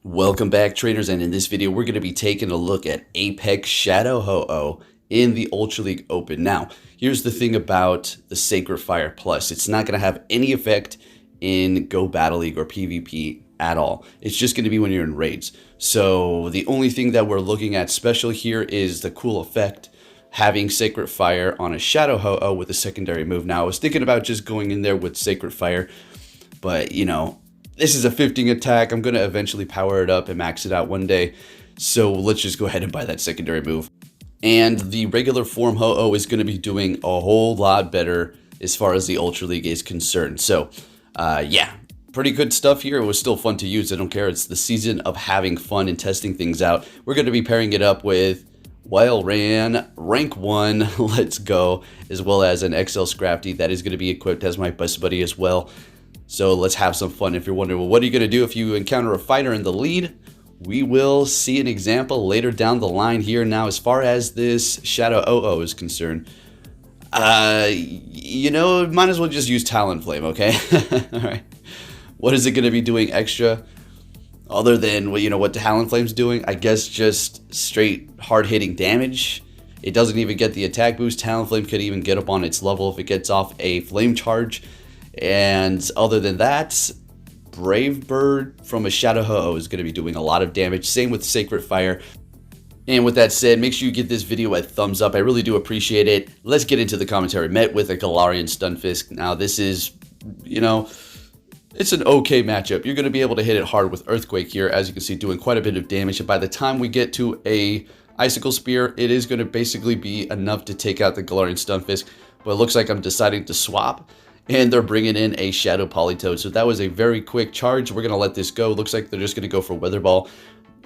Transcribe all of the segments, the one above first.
Welcome back, trainers, and in this video we're going to be taking a look at Apex Shadow Ho-Oh in the Ultra League Open. Now, here's the thing about the Sacred Fire Plus. It's not going to have any effect in Go Battle League or PvP at all. It's just going to be when you're in raids. So the only thing that we're looking at special here is the cool effect, having Sacred Fire on a Shadow Ho-Oh with a secondary move. Now, I was thinking about just going in there with Sacred Fire, but you know, this is a 15 attack. I'm going to eventually power it up and max it out one day. So let's just go ahead and buy that secondary move. And the regular form Ho-Oh is going to be doing a whole lot better as far as the Ultra League is concerned. So yeah, pretty good stuff here. It was still fun to use. I don't care. It's the season of having fun and testing things out. We're going to be pairing it up with Wild Ran, rank 1, let's go, as well as an XL Scrafty that is going to be equipped as my best buddy as well. So let's have some fun. If you're wondering, well, what are you going to do if you encounter a fighter in the lead? We will see an example later down the line here. Now, as far as this Shadow Ho-Oh is concerned, you know, might as well just use Talonflame, okay? All right. What is it going to be doing extra? Other than, well, you know, what Talonflame's doing? I guess just straight hard-hitting damage. It doesn't even get the attack boost. Talonflame could even get up on its level if it gets off a flame charge. And other than that, Brave Bird from a Shadow Ho-Oh is going to be doing a lot of damage. Same with Sacred Fire. And with that said, make sure you give this video a thumbs up. I really do appreciate it. Let's get into the commentary. Met with a Galarian Stunfisk. Now this is, you know, it's an okay matchup. You're going to be able to hit it hard with Earthquake here, as you can see, doing quite a bit of damage. And by the time we get to a Icicle Spear, it is going to basically be enough to take out the Galarian Stunfisk. But it looks like I'm deciding to swap. And they're bringing in a Shadow Politoed. So that was a very quick charge. We're going to let this go. Looks like they're just going to go for Weather Ball.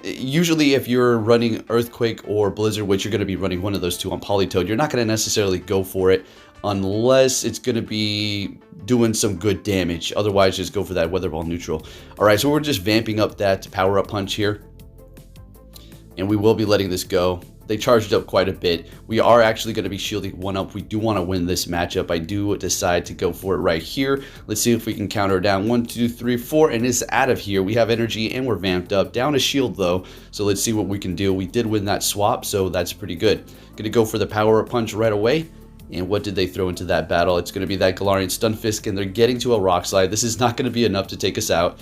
Usually if you're running Earthquake or Blizzard, which you're going to be running one of those two on Politoed, you're not going to necessarily go for it unless it's going to be doing some good damage. Otherwise, just go for that Weather Ball neutral. All right, so we're just vamping up that Power Up Punch here. And we will be letting this go. They charged up quite a bit. We are actually going to be shielding one up. We do want to win this matchup. I do decide to go for it right here. Let's see if we can counter down 1, 2, 3, 4, and it's out of here. We have energy and we're vamped up. Down a shield though, so let's see what we can do. We did win that swap, so that's pretty good. Gonna go for the Power Up Punch right away. And what did they throw into that battle? It's going to be that Galarian Stunfisk, and they're getting to a Rock Slide. This is not going to be enough to take us out.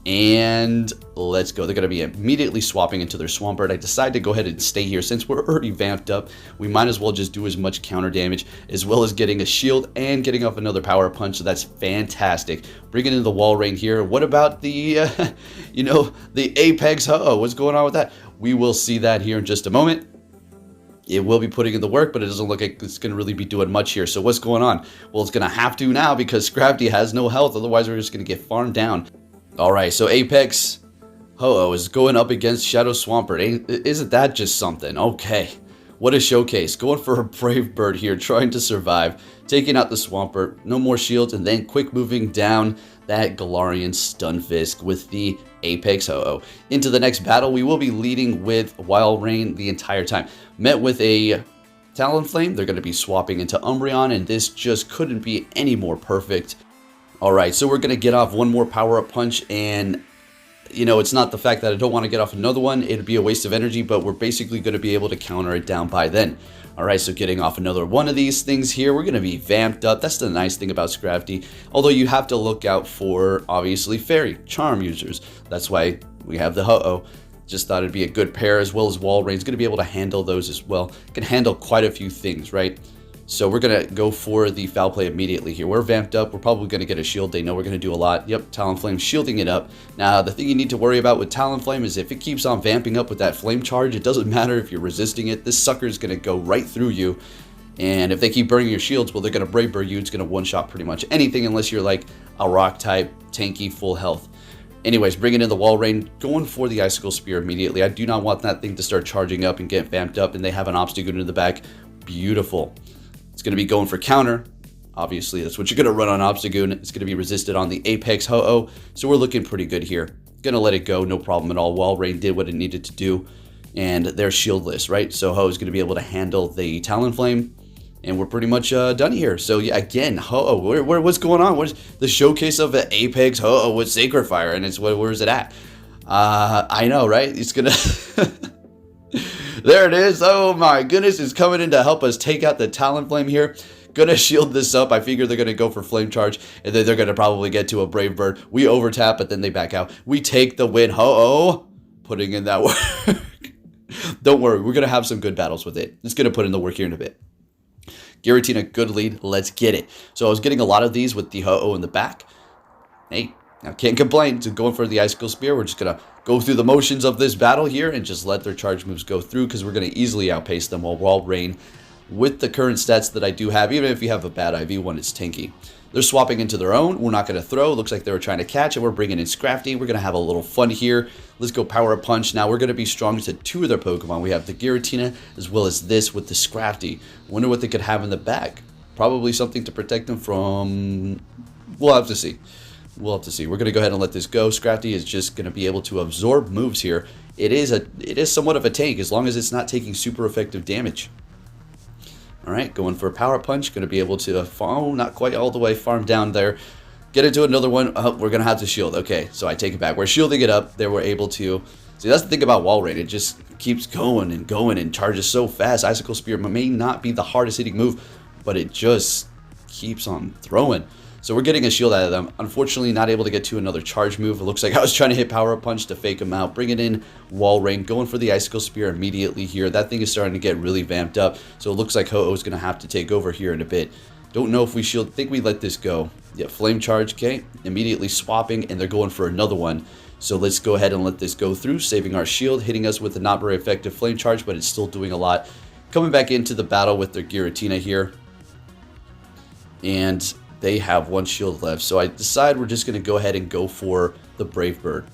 And let's go. They're going to be immediately swapping into their Swampert. I decided to go ahead and stay here. Since we're already vamped up, we might as well just do as much counter damage, as well as getting a shield and getting off another Power Punch. So that's fantastic. Bringing in the Wall Rain here. What about the, you know, the Apex Ho-Oh? What's going on with that? We will see that here in just a moment. It will be putting in the work, but it doesn't look like it's going to really be doing much here. So what's going on? Well, it's going to have to now because Scrafty has no health. Otherwise, we're just going to get farmed down. Alright, so Apex Ho-Oh is going up against Shadow Swampert. Isn't that just something? Okay. What a showcase. Going for a Brave Bird here, trying to survive. Taking out the Swampert. No more shields, and then quick moving down that Galarian Stunfisk with the Apex Ho-Oh. Into the next battle, we will be leading with Wild Rain the entire time. Met with a Talonflame. They're going to be swapping into Umbreon, and this just couldn't be any more perfect. Alright, so we're going to get off one more Power-Up Punch, and, you know, it's not the fact that I don't want to get off another one. It'd be a waste of energy, but we're basically going to be able to counter it down by then. Alright, so getting off another one of these things here, we're going to be vamped up. That's the nice thing about Scrafty. Although you have to look out for, obviously, Fairy Charm users. That's why we have the Ho-Oh. Just thought it'd be a good pair, as well as Wall Rain's going to be able to handle those as well. Can handle quite a few things, right? So we're going to go for the Foul Play immediately here. We're vamped up. We're probably going to get a shield. They know we're going to do a lot. Yep, Talonflame shielding it up. Now, the thing you need to worry about with Talonflame is if it keeps on vamping up with that Flame Charge, it doesn't matter if you're resisting it. This sucker is going to go right through you. And if they keep burning your shields, well, they're going to Brave Bird you. It's going to one-shot pretty much anything unless you're like a Rock type, tanky, full health. Anyways, bringing in the Wall Rain, going for the Icicle Spear immediately. I do not want that thing to start charging up and get vamped up, and they have an Obstagoon in the back. Beautiful. It's going to be going for counter. Obviously, that's what you're going to run on Obstagoon. It's going to be resisted on the Apex Ho-Oh. So we're looking pretty good here. Going to let it go, no problem at all. Wall Rain did what it needed to do. And they're shieldless, right? So Ho is going to be able to handle the Talonflame. And we're pretty much done here. So yeah, again, Ho-Oh, what's going on? What is the showcase of the Apex Ho-Oh with Sacred Fire? And it's where is it at? I know, right? It's gonna... There it is. Oh my goodness, it's coming in to help us take out the Talonflame here. Gonna shield this up. I figure they're gonna go for Flame Charge, and then they're gonna probably get to a Brave Bird. We overtap, but then they back out. We take the win. Ho-oh! Putting in that work. Don't worry, we're gonna have some good battles with it. It's gonna put in the work here in a bit. Giratina, good lead. Let's get it. So I was getting a lot of these with the Ho-oh in the back. Hey, now can't complain. So going for the Icicle Spear, we're just gonna go through the motions of this battle here and just let their charge moves go through, because we're gonna easily outpace them while Wall Rain, with the current stats that I do have, even if you have a bad IV1, it's tanky. They're swapping into their own. We're not going to throw. Looks like they were trying to catch it. We're bringing in Scrafty. We're going to have a little fun here. Let's go Power Up Punch. Now we're going to be strong to two of their Pokemon. We have the Giratina as well as this with the Scrafty. Wonder what they could have in the back. Probably something to protect them from... We'll have to see. We'll have to see. We're going to go ahead and let this go. Scrafty is just going to be able to absorb moves here. It is somewhat of a tank as long as it's not taking super effective damage. Alright, going for a Power Punch. Going to be able to, oh, not quite all the way, farm down there. Get into another one. Oh, we're going to have to shield. Okay, so I take it back. We're shielding it up. There we're able to. See, that's the thing about Wall Rain. It just keeps going and charges so fast. Icicle Spear may not be the hardest hitting move, but it just keeps on throwing. So we're getting a shield out of them. Unfortunately, not able to get to another charge move. It looks like I was trying to hit Power Up Punch to fake him out. Bringing in Wall Rain. Going for the Icicle Spear immediately here. That thing is starting to get really vamped up. So it looks like Ho-Oh is going to have to take over here in a bit. Don't know if we shield. Think we let this go. Yeah, Flame Charge. Okay. Immediately swapping, and they're going for another one. So let's go ahead and let this go through. Saving our shield. Hitting us with a not very effective Flame Charge, but it's still doing a lot. Coming back into the battle with their Giratina here. And... they have one shield left, so I decide we're just going to go ahead and go for the Brave Bird.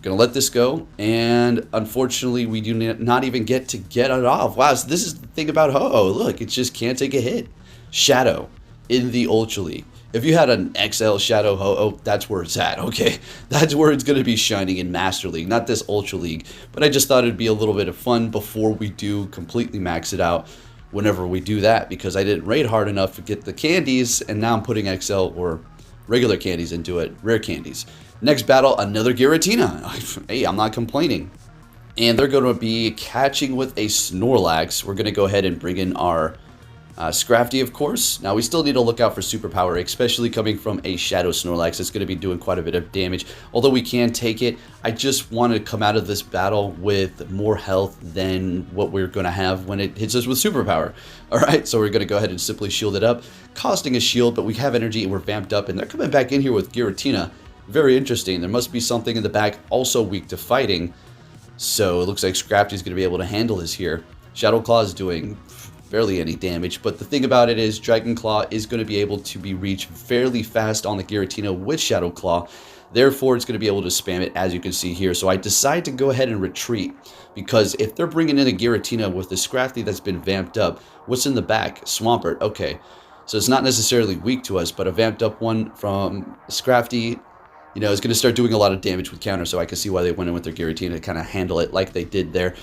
Going to let this go, and unfortunately, we do not even get to get it off. Wow, so this is the thing about Ho-Oh. Look, it just can't take a hit. Shadow in the Ultra League. If you had an XL Shadow Ho-Oh, that's where it's at, okay? That's where it's going to be shining in Master League, not this Ultra League. But I just thought it'd be a little bit of fun before we do completely max it out. Whenever we do that, because I didn't raid hard enough to get the candies, and now I'm putting XL or regular candies into it, rare candies. Next battle, another Giratina. Hey, I'm not complaining. And they're going to be catching with a Snorlax. We're going to go ahead and bring in our Scrafty, of course. Now, we still need to look out for Superpower, especially coming from a Shadow Snorlax. It's going to be doing quite a bit of damage. Although we can take it, I just want to come out of this battle with more health than what we're going to have when it hits us with Superpower. Alright, so we're going to go ahead and simply shield it up. Costing a shield, but we have energy and we're vamped up. And they're coming back in here with Giratina. Very interesting. There must be something in the back also weak to fighting. So it looks like Scrafty's going to be able to handle this here. Shadow Claw is doing... barely any damage, but the thing about it is Dragon Claw is going to be able to be reached fairly fast on the Giratina with Shadow Claw. Therefore, it's going to be able to spam it, as you can see here. So I decide to go ahead and retreat, because if they're bringing in a Giratina with the Scrafty that's been vamped up, what's in the back? Swampert. Okay, so it's not necessarily weak to us, but a vamped up one from Scrafty, you know, is going to start doing a lot of damage with counter. So I can see why they went in with their Giratina to kind of handle it like they did there.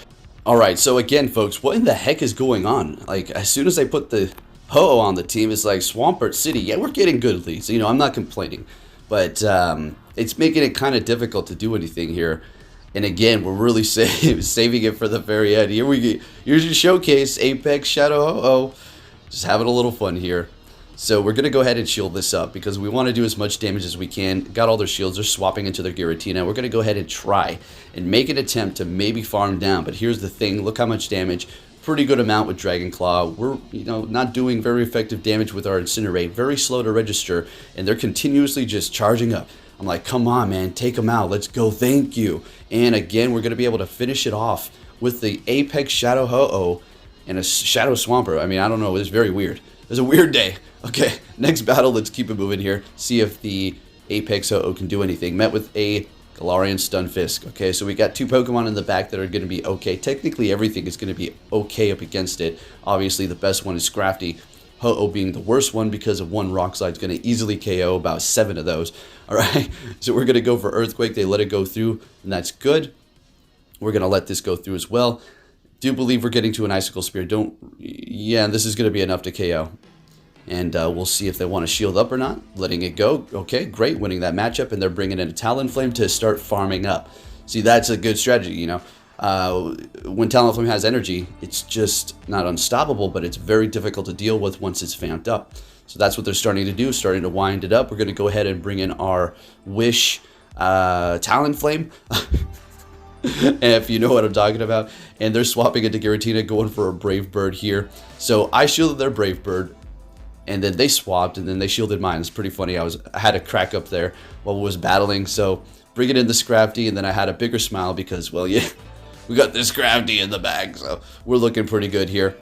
Alright, so again, folks, what in the heck is going on? Like, as soon as I put the Ho-Oh on the team, it's like Swampert City. Yeah, we're getting good leads. You know, I'm not complaining. But it's making it kind of difficult to do anything here. And again, we're really saving it for the very end. Here's your showcase, Apex Shadow Ho-Oh. Just having a little fun here. So we're going to go ahead and shield this up because we want to do as much damage as we can. Got all their shields. They're swapping into their Giratina. We're going to go ahead and try and make an attempt to maybe farm down. But here's the thing. Look how much damage. Pretty good amount with Dragon Claw. We're, you know, not doing very effective damage with our Incinerate. Very slow to register. And they're continuously just charging up. I'm like, come on, man. Take them out. Let's go. Thank you. And again, we're going to be able to finish it off with the Apex Shadow Ho-Oh and a Shadow Swampert. I mean, I don't know. It's very weird. It's a weird day. Okay, next battle, let's keep it moving here. See if the Apex Ho-Oh can do anything. Met with a Galarian Stunfisk. Okay, so we got two Pokemon in the back that are going to be okay. Technically, everything is going to be okay up against it. Obviously, the best one is Scrafty. Ho-Oh being the worst one because of one Rock Slide is going to easily KO about 7 of those. Alright, so we're going to go for Earthquake. They let it go through, and that's good. We're going to let this go through as well. Do believe we're getting to an Icicle Spear. Yeah, this is going to be enough to KO. And we'll see if they want to shield up or not. Letting it go. Okay, great. Winning that matchup. And they're bringing in a Talonflame to start farming up. See, that's a good strategy, you know. When Talonflame has energy, it's just not unstoppable, but it's very difficult to deal with once it's vamped up. So that's what they're starting to do, starting to wind it up. We're going to go ahead and bring in our Wish Talonflame. If you know what I'm talking about. And they're swapping into Giratina, going for a Brave Bird here. So I shielded their Brave Bird, and then they swapped, and then they shielded mine. It's pretty funny. I had a crack up there while we was battling. So bringing in the Scrafty, and then I had a bigger smile because, well, yeah, we got this Scrafty in the bag. So we're looking pretty good here.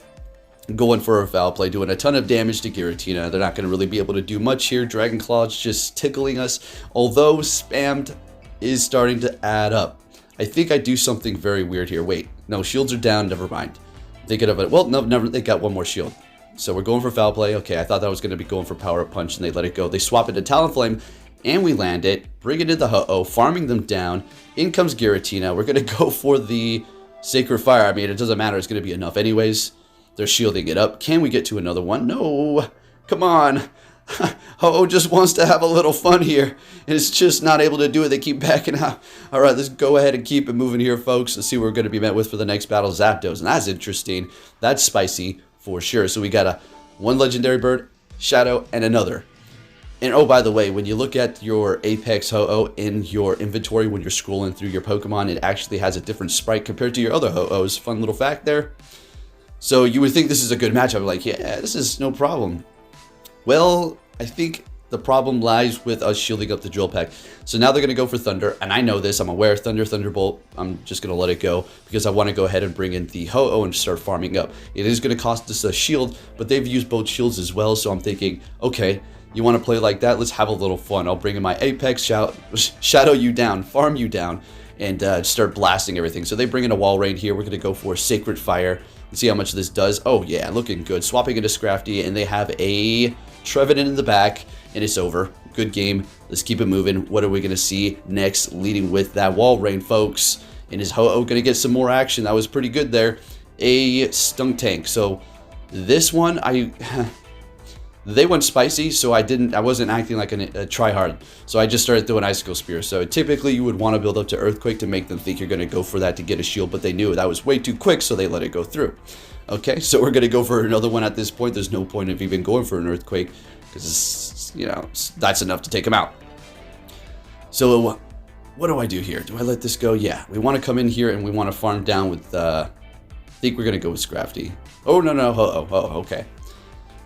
Going for a foul play, doing a ton of damage to Giratina. They're not going to really be able to do much here. Dragon Claw's just tickling us, although spammed is starting to add up. I think I do something very weird here. Wait, no, shields are down. Never mind. Thinking of it. Well, no, never. They got one more shield. So we're going for foul play. Okay, I thought that was going to be going for power up punch, and they let it go. They swap it to Talonflame, and we land it. Bring it into Ho-Oh, farming them down. In comes Giratina. We're going to go for the Sacred Fire. I mean, it doesn't matter. It's going to be enough anyways. They're shielding it up. Can we get to another one? No. Come on. Ho-Oh just wants to have a little fun here, and it's just not able to do it. They keep backing out. All right, let's go ahead and keep it moving here, folks. Let's see what we're going to be met with for the next battle. Zapdos, and that's interesting. That's spicy for sure. So we got one legendary bird, Shadow, and another. And oh, by the way, when you look at your Apex Ho-Oh in your inventory when you're scrolling through your Pokemon, it actually has a different sprite compared to your other Ho-Ohs. Fun little fact there. So you would think this is a good matchup. Like, yeah, this is no problem. Well, I think the problem lies with us shielding up the Drill Peck. So now they're going to go for Thunder, and I know this. I'm aware. Thunder, Thunderbolt. I'm just going to let it go because I want to go ahead and bring in the Ho-Oh and start farming up. It is going to cost us a shield, but they've used both shields as well, so I'm thinking, okay, you want to play like that? Let's have a little fun. I'll bring in my Apex, shadow you down, farm you down, and start blasting everything. So they bring in a Wall Raid here. We're going to go for Sacred Fire. Let's see how much this does. Oh, yeah, looking good. Swapping into Scrafty, and they have a Trevenant in the back, and it's over. Good game. Let's keep it moving. What are we going to see next, leading with that Wall Raid, folks? And is Ho-Oh going to get some more action? That was pretty good there. A Stunk Tank. So this one, they went spicy, so I wasn't acting like a tryhard. So I just started throwing Icicle Spear. So typically you would want to build up to Earthquake to make them think you're going to go for that to get a shield, but they knew that was way too quick, so they let it go through. Okay, so we're going to go for another one at this point. There's no point of even going for an Earthquake, because, you know, that's enough to take them out. So what do I do here? Do I let this go? Yeah, we want to come in here and we want to farm down with, I think we're going to go with Scrafty. Oh, no, okay.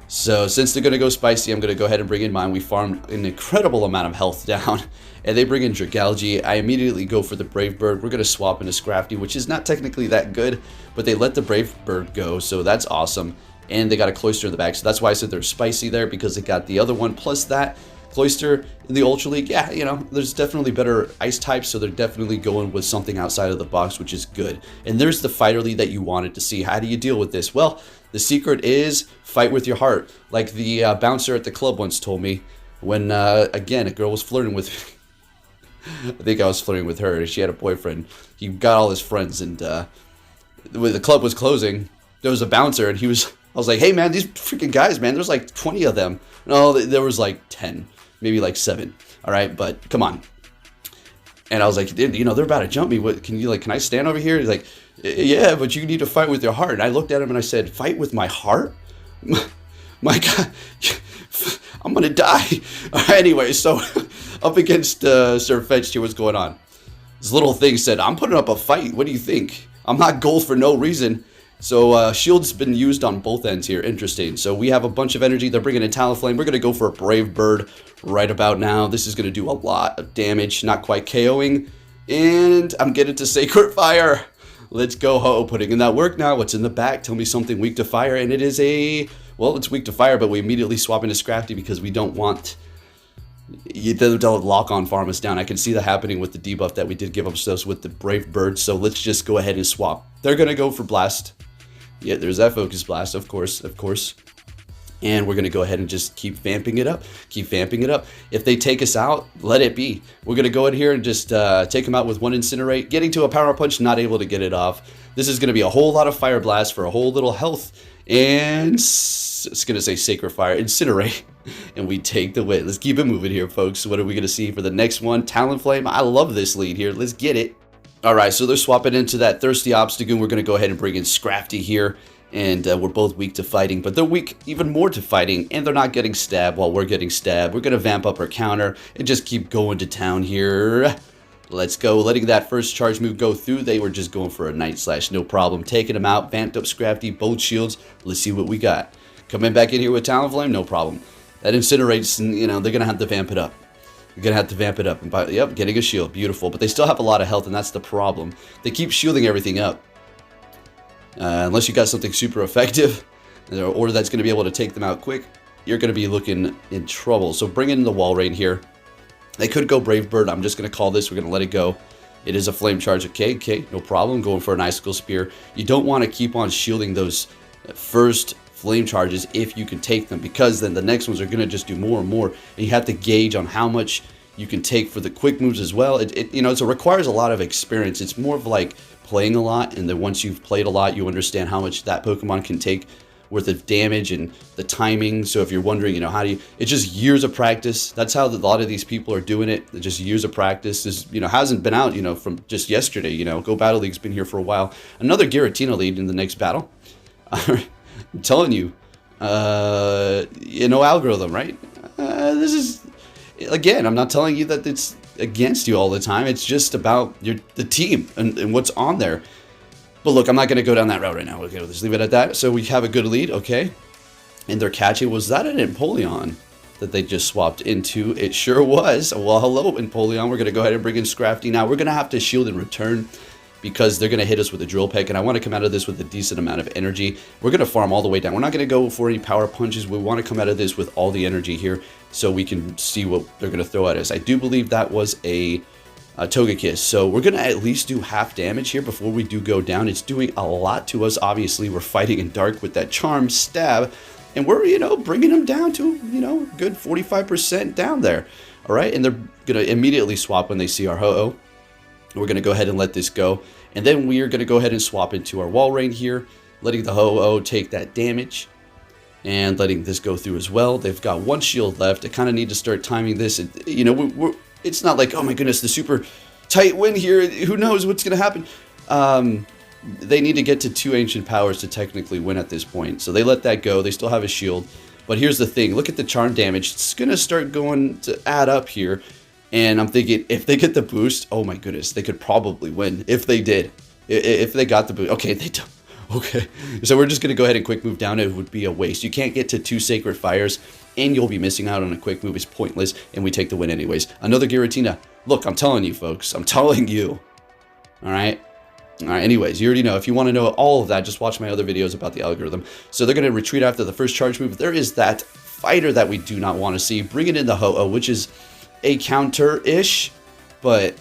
So since they're going to go spicy, I'm going to go ahead and bring in mine. We farmed an incredible amount of health down, and they bring in Dragalge. I immediately go for the Brave Bird. We're going to swap into Scrafty, which is not technically that good, but they let the Brave Bird go, so that's awesome. And they got a Cloyster in the back, so that's why I said they're spicy there, because they got the other one, plus that Cloyster in the Ultra League. Yeah, you know, there's definitely better ice types, so they're definitely going with something outside of the box, which is good. And there's the fighter lead that you wanted to see. How do you deal with this? Well, the secret is fight with your heart. Like the bouncer at the club once told me when, again, a girl was flirting with me. I think I was flirting with her. She had a boyfriend. He got all his friends, and when the club was closing, there was a bouncer, and I was like, hey, man, these freaking guys, man, there's like 20 of them. No, there was like 10, maybe like 7. All right, but come on. And I was like, you know, they're about to jump me. What can I stand over here? He's like, yeah, but you need to fight with your heart. And I looked at him and I said, fight with my heart? My God, I'm going to die. Anyway, so up against Sir Fetched here, what's going on? This little thing said, I'm putting up a fight. What do you think? I'm not gold for no reason. So shield's been used on both ends here. Interesting. So we have a bunch of energy. They're bringing in Talonflame. We're going to go for a Brave Bird right about now. This is going to do a lot of damage. Not quite KOing. And I'm getting to Sacred Fire. Let's go, Ho-Oh, putting in that work now. What's in the back? Tell me something weak to fire. And it is well, it's weak to fire, but we immediately swap into Scrafty because we don't want they'll lock on farm us down. I can see that happening with the debuff that we did give ourselves with the Brave Bird. So let's just go ahead and swap. They're going to go for Blast. Yeah, there's that Focus Blast, of course. And we're going to go ahead and just keep vamping it up. If they take us out, let it be. We're going to go in here and just take them out with one Incinerate. Getting to a Power Punch, not able to get it off. This is going to be a whole lot of Fire Blast for a whole little health. And it's going to say Sacred Fire, Incinerate. And we take the win. Let's keep it moving here, folks. What are we going to see for the next one? Talonflame. I love this lead here. Let's get it. Alright, so they're swapping into that Thirsty Obstagoon. We're going to go ahead and bring in Scrafty here. And we're both weak to fighting, but they're weak even more to fighting, and they're not getting stabbed while we're getting stabbed. We're going to vamp up our counter and just keep going to town here. Let's go. Letting that first charge move go through. They were just going for a Night Slash, no problem. Taking them out, vamped up Scrafty, both shields. Let's see what we got. Coming back in here with Talonflame, no problem. That incinerates, and you know, they're going to have to vamp it up. You're going to have to vamp it up. And yep, getting a shield. Beautiful. But they still have a lot of health, and that's the problem. They keep shielding everything up. Unless you got something super effective, or that's going to be able to take them out quick, you're going to be looking in trouble. So bring in the wall rain here. They could go Brave Bird. I'm just going to call this. We're going to let it go. It is a flame charge. Okay, no problem. Going for an icicle spear. You don't want to keep on shielding those first flame charges if you can take them, because then the next ones are going to just do more and more, and you have to gauge on how much you can take for the quick moves as well. You know, so it requires a lot of experience. It's more of like playing a lot, and then once you've played a lot, you understand how much that Pokemon can take worth of damage and the timing. So if you're wondering, you know, how do you, it's just years of practice. That's how a lot of these people are doing it. It's just years of practice. This, you know, hasn't been out, you know, from just yesterday. You know, Go Battle League's been here for a while. Another Giratina lead in the next battle. I'm telling you, you know, algorithm, right? This is, again, I'm not telling you that it's against you all the time. It's just about the team and what's on there. But look, I'm not going to go down that route right now. Okay, let's leave it at that. So we have a good lead, okay. And they're catching. Was that an Empoleon that they just swapped into? It sure was. Well, hello, Empoleon. We're going to go ahead and bring in Scrafty now. We're going to have to shield in return, because they're going to hit us with a drill peck, and I want to come out of this with a decent amount of energy. We're going to farm all the way down. We're not going to go for any power punches. We want to come out of this with all the energy here so we can see what they're going to throw at us. I do believe that was a Togekiss, so we're going to at least do half damage here before we do go down. It's doing a lot to us. Obviously, we're fighting in dark with that charm stab, and we're, you know, bringing them down to, you know, good 45% down there. All right, and they're going to immediately swap when they see our Ho-Oh. We're going to go ahead and let this go. And then we are going to go ahead and swap into our wall rain here, letting the Ho-Oh take that damage and letting this go through as well. They've got one shield left. I kind of need to start timing this. You know, it's not like, oh my goodness, the super tight win here. Who knows what's going to happen? They need to get to 2 ancient powers to technically win at this point. So they let that go. They still have a shield. But here's the thing. Look at the charm damage. It's going to start going to add up here. And I'm thinking, if they get the boost, oh my goodness, they could probably win. If they did. If they got the boost. Okay, they don't. Okay. So we're just going to go ahead and quick move down. It would be a waste. You can't get to 2 Sacred Fires, and you'll be missing out on a quick move. It's pointless, and we take the win anyways. Another Giratina. Look, I'm telling you, folks. I'm telling you. All right? All right, anyways, you already know. If you want to know all of that, just watch my other videos about the algorithm. So they're going to retreat after the first charge move. There is that fighter that we do not want to see. Bringing in the Ho-Oh, which is a counter-ish, but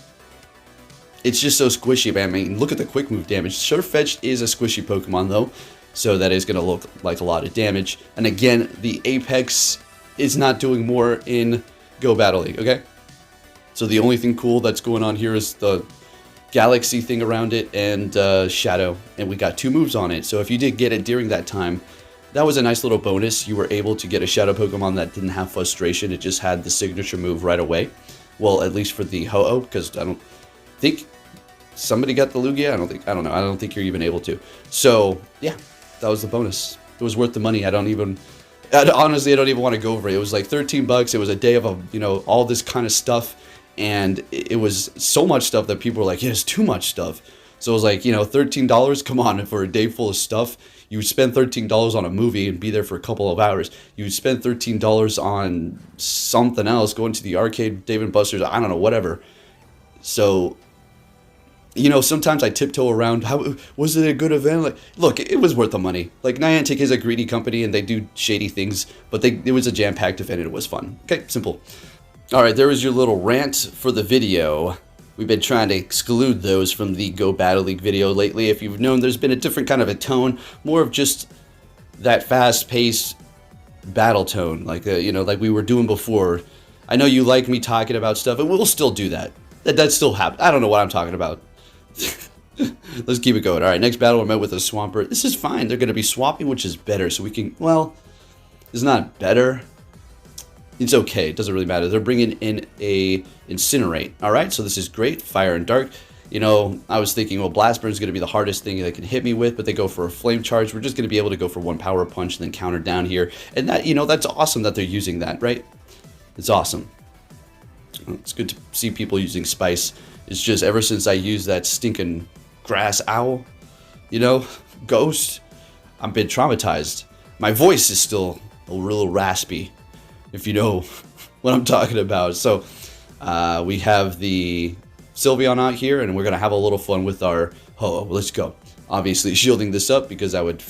it's just so squishy, man. I mean, look at the quick move damage. Surfetch'd is a squishy Pokemon, though, so that is going to look like a lot of damage. And again, the Apex is not doing more in Go Battle League, okay? So the only thing cool that's going on here is the Galaxy thing around it and Shadow, and we got 2 moves on it. So if you did get it during that time, that was a nice little bonus. You were able to get a Shadow Pokemon that didn't have Frustration. It just had the signature move right away. Well, at least for the Ho-Oh, because I don't think somebody got the Lugia. I don't know. I don't think you're even able to. So, yeah, that was the bonus. It was worth the money. Honestly, I don't even want to go over it. It was like 13 bucks. It was a day of, all this kind of stuff. And it was so much stuff that people were like, yeah, it's too much stuff. So it was like, $13, come on, for a day full of stuff. You would spend $13 on a movie and be there for a couple of hours. You would spend $13 on something else, going to the arcade, Dave & Buster's, I don't know, whatever. So, sometimes I tiptoe around, how was it a good event? Like, look, it was worth the money. Like, Niantic is a greedy company and they do shady things, but it was a jam-packed event and it was fun. Okay, simple. All right, there was your little rant for the video. We've been trying to exclude those from the Go Battle League video lately. If you've known, there's been a different kind of a tone, more of just that fast-paced battle tone, like like we were doing before. I know you like me talking about stuff, and we'll still do that. That still happens. I don't know what I'm talking about. Let's keep it going. All right, next battle we're met with a Swampert. This is fine. They're going to be swapping, which is better. So we can, it's not better. It's okay. It doesn't really matter. They're bringing in a Incinerate. All right, so this is great. Fire and Dark. You know, I was thinking, well, Blast Burn is going to be the hardest thing they can hit me with, but they go for a Flame Charge. We're just going to be able to go for one Power Punch and then counter down here. And that, you know, that's awesome that they're using that, right? It's awesome. It's good to see people using Spice. It's just ever since I used that stinking Grass Owl, you know, Ghost, I've been traumatized. My voice is still a little raspy, if you know what I'm talking about. So we have the Sylveon out here, and we're going to have a little fun with our Ho-Oh. Let's go. Obviously shielding this up because I would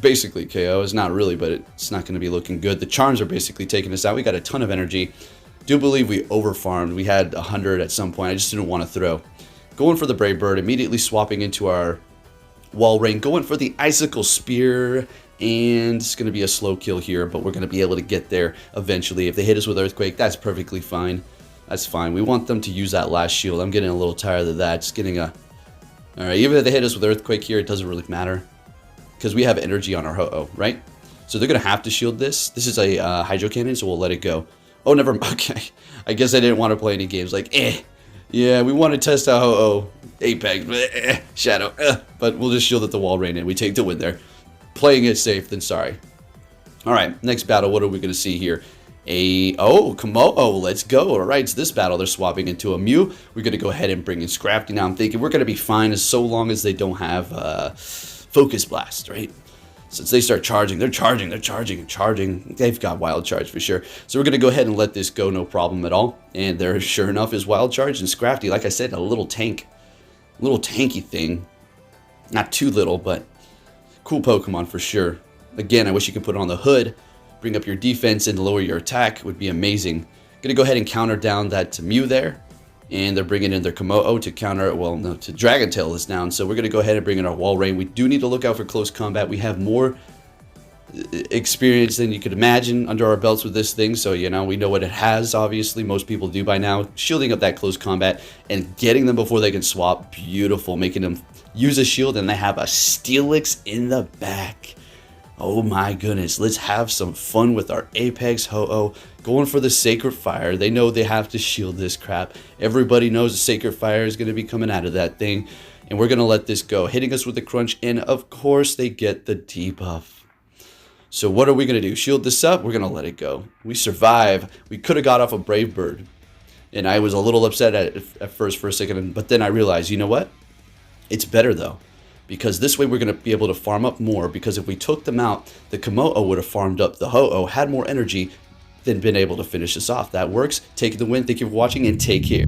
basically KO. It's not really, but it's not going to be looking good. The Charms are basically taking us out. We got a ton of energy. Do believe we overfarmed. We had 100 at some point. I just didn't want to throw. Going for the Brave Bird, immediately swapping into our Wall Rain, going for the Icicle Spear, and it's going to be a slow kill here, but we're going to be able to get there eventually. If they hit us with Earthquake, that's perfectly fine. That's fine. We want them to use that last shield. I'm getting a little tired of that. Just getting a... Alright, even if they hit us with Earthquake here, it doesn't really matter. Because we have energy on our Ho-Oh, right? So they're going to have to shield this. This is a Hydro Cannon, so we'll let it go. Oh, never mind. Okay. I guess I didn't want to play any games. Like, yeah, we want to test out Ho-Oh. Apex, Shadow. But we'll just shield at the Wall Rain and we take the win there. Playing it safe, then sorry. Alright, next battle. What are we going to see here? Komo-O, let's go. Alright, it's this battle. They're swapping into a Mew. We're going to go ahead and bring in Scrafty. Now I'm thinking we're going to be fine as so long as they don't have Focus Blast, right? Since they start charging, they're charging. They've got Wild Charge for sure. So we're going to go ahead and let this go, no problem at all. And there, sure enough, is Wild Charge. And Scrafty, like I said, a little tank. A little tanky thing. Not too little, but cool Pokemon for sure. Again, I wish you could put it on the hood. Bring up your defense and lower your attack would be amazing. Gonna go ahead and counter down that Mew there. And they're bringing in their Komo-O to counter, well, no, to Dragon Tail this down. So we're gonna go ahead and bring in our Wall Rain. We do need to look out for close combat. We have more experience than you could imagine under our belts with this thing. So, you know, we know what it has, obviously. Most people do by now. Shielding up that close combat and getting them before they can swap. Beautiful. Making them use a shield, and they have a Steelix in the back. Oh my goodness, let's have some fun with our Apex Ho-Oh. Going for the Sacred Fire. They know they have to shield this crap. Everybody knows the Sacred Fire is going to be coming out of that thing. And we're going to let this go. Hitting us with the Crunch, and of course they get the debuff. So what are we going to do? Shield this up? We're going to let it go. We survive. We could have got off a Brave Bird. And I was a little upset at first for a second, but then I realized, you know what? It's better though. Because this way we're going to be able to farm up more. Because if we took them out, the Komo-O would have farmed up the Ho-Oh, had more energy, then been able to finish this off. That works. Take the win. Thank you for watching, and take care.